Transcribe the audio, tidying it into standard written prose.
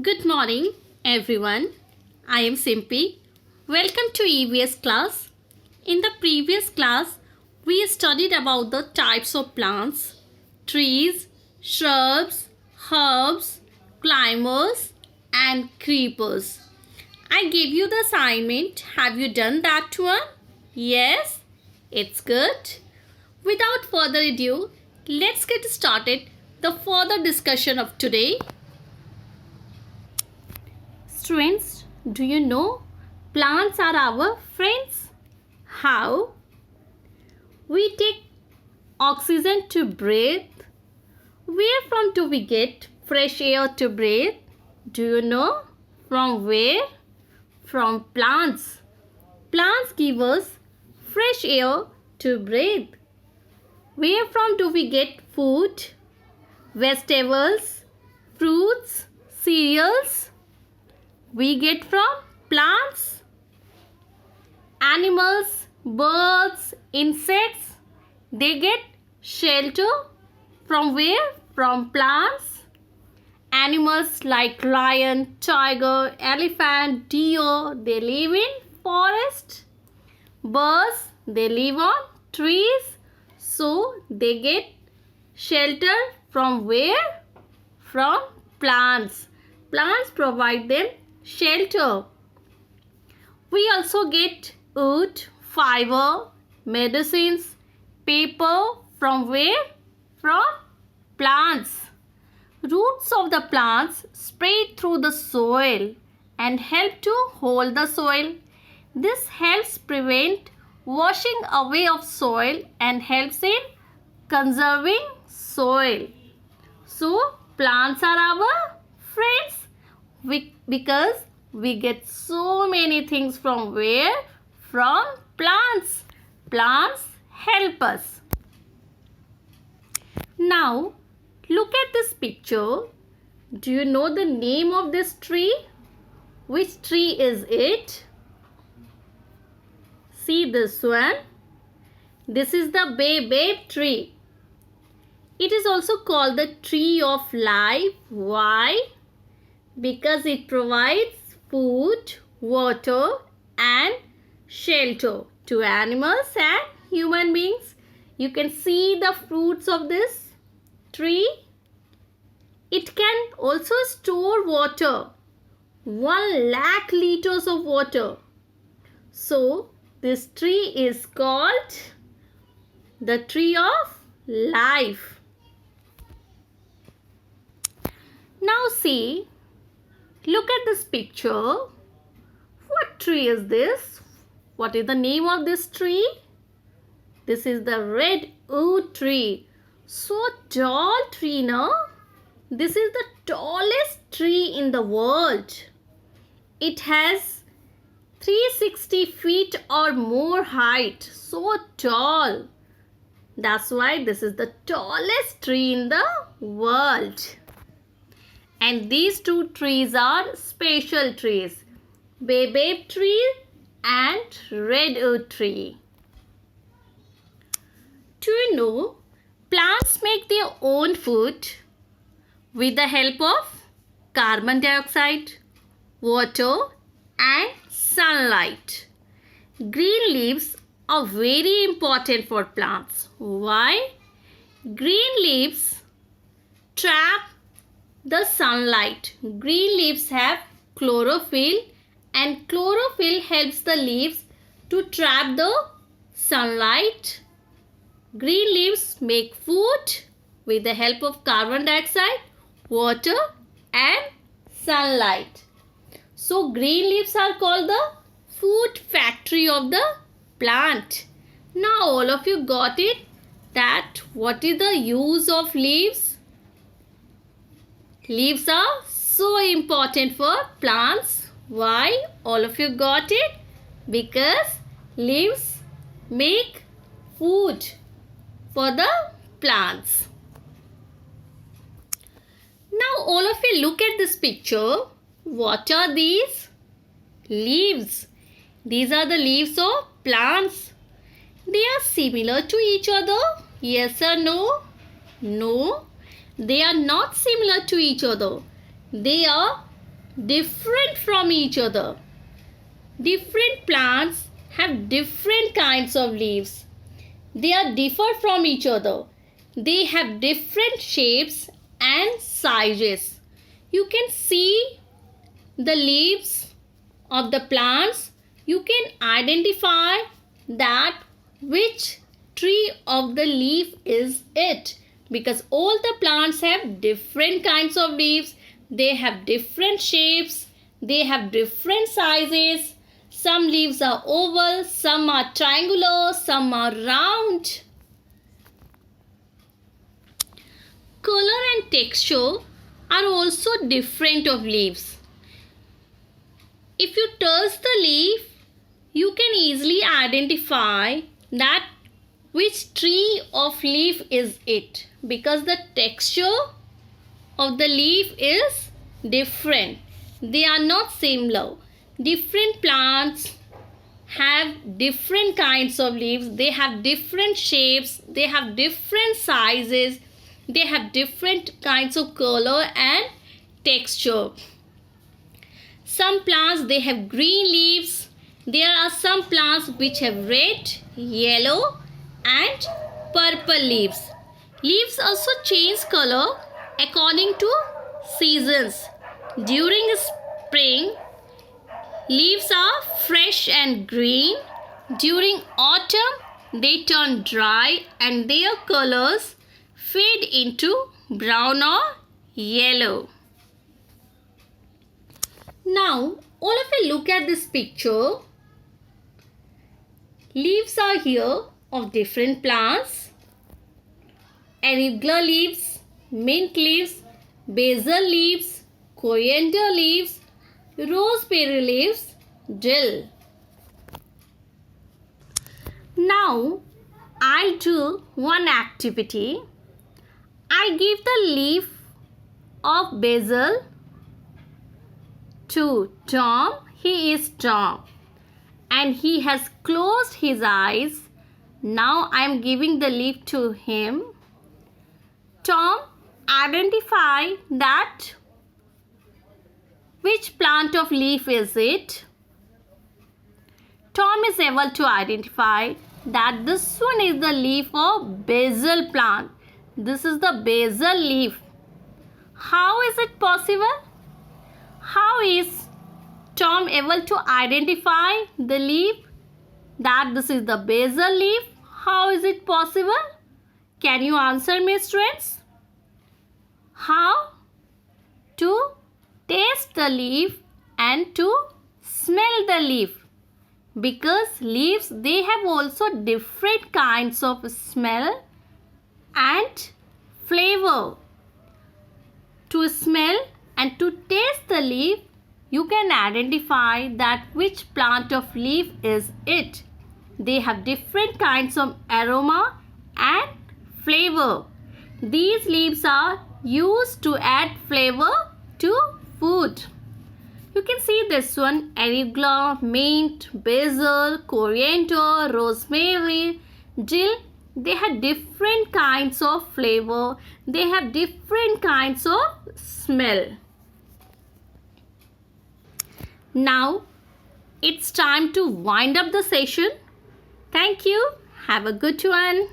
Good morning, everyone. I am Simpy. Welcome to EVS class. In the previous class, we studied about the types of plants, trees, shrubs, herbs, climbers, and creepers. I gave you the assignment. Have you done that one? Yes? It's good. Without further ado, let's get started the further discussion of today. Students, do you know plants are our friends? How? We take oxygen to breathe. Where from do we get fresh air to breathe? Do you know? From where? From plants. Plants give us fresh air to breathe. Where from do we get food? Vegetables, fruits, cereals? We get from plants. Animals, birds, insects, they get shelter from where? From plants. Animals like lion, tiger, elephant, deer, they live in forest. Birds, they live on trees. So they get shelter from where? From plants. Plants provide them shelter. We also get wood, fiber, medicines, paper from where? From plants. Roots of the plants spread through the soil and help to hold the soil. This helps prevent washing away of soil and helps in conserving soil. So plants are our friends. Because we get so many things from where? From plants. Plants help us. Now, look at this picture. Do you know the name of this tree? Which tree is it? See this one. This is the baobab tree. It is also called the tree of life. Why? Because it provides food, water and shelter to animals and human beings. You can see the fruits of this tree. It can also store water, 1 lakh liters of water. So this tree is called the tree of life. Now see, look at this picture. What tree is this? What is the name of this tree? This is the redwood tree. So tall tree, no? This is the tallest tree in the world. It has 360 feet or more height. So tall. That's why this is the tallest tree in the world. And these two trees are special trees. Baobab tree and redwood tree. Do you know plants make their own food with the help of carbon dioxide, water and sunlight. Green leaves are very important for plants. Why? Green leaves trap the sunlight. Green leaves have chlorophyll and chlorophyll helps the leaves to trap the sunlight. Green leaves make food with the help of carbon dioxide, water and sunlight. So green leaves are called the food factory of the plant. Now all of you got it that what is the use of leaves? Leaves are so important for plants. Why? All of you got it? Because leaves make food for the plants. Now all of you look at this picture. What are these? Leaves. These are the leaves of plants. They are similar to each other. Yes or no? No. They are not similar to each other. They are different from each other. Different plants have different kinds of leaves. They are differ from each other. They have different shapes and sizes. You can see the leaves of the plants. You can identify that which tree of the leaf is it, because all the plants have different kinds of leaves. They have different shapes. They have different sizes. Some leaves are oval, some are triangular, some are round. Color and texture are also different of leaves. If you touch the leaf, you can easily identify that which tree of leaf is it, because the texture of the leaf is different. They are not similar. Different plants have different kinds of leaves. They have different shapes. They have different sizes. They have different kinds of color and texture. Some plants, they have green leaves. There are some plants which have red, yellow and purple leaves. Leaves also change color according to seasons. During spring, leaves are fresh and green. During autumn, they turn dry and their colors fade into brown or yellow. Now, all of you look at this picture. Leaves are here of different plants. Arugula leaves, mint leaves, basil leaves, coriander leaves, rosemary leaves, dill. Now, I'll do one activity. I give the leaf of basil to Tom. He is Tom and he has closed his eyes. Now I am giving the leaf to him. Tom, identify that which plant of leaf is it? Tom is able to identify that this one is the leaf of basil plant. This is the basil leaf. How is it possible? How is Tom able to identify the leaf that this is the basil leaf? How is it possible? Can you answer me, students? How? To taste the leaf and to smell the leaf, because leaves, they have also different kinds of smell and flavor. To smell and to taste the leaf, you can identify that which plant of leaf is it. They have different kinds of aroma and flavor. These leaves are used to add flavor to food. You can see this one: arugula, mint, basil, coriander, rosemary, dill. They have different kinds of flavor. They have different kinds of smell. Now it's time to wind up the session. Thank you. Have a good one.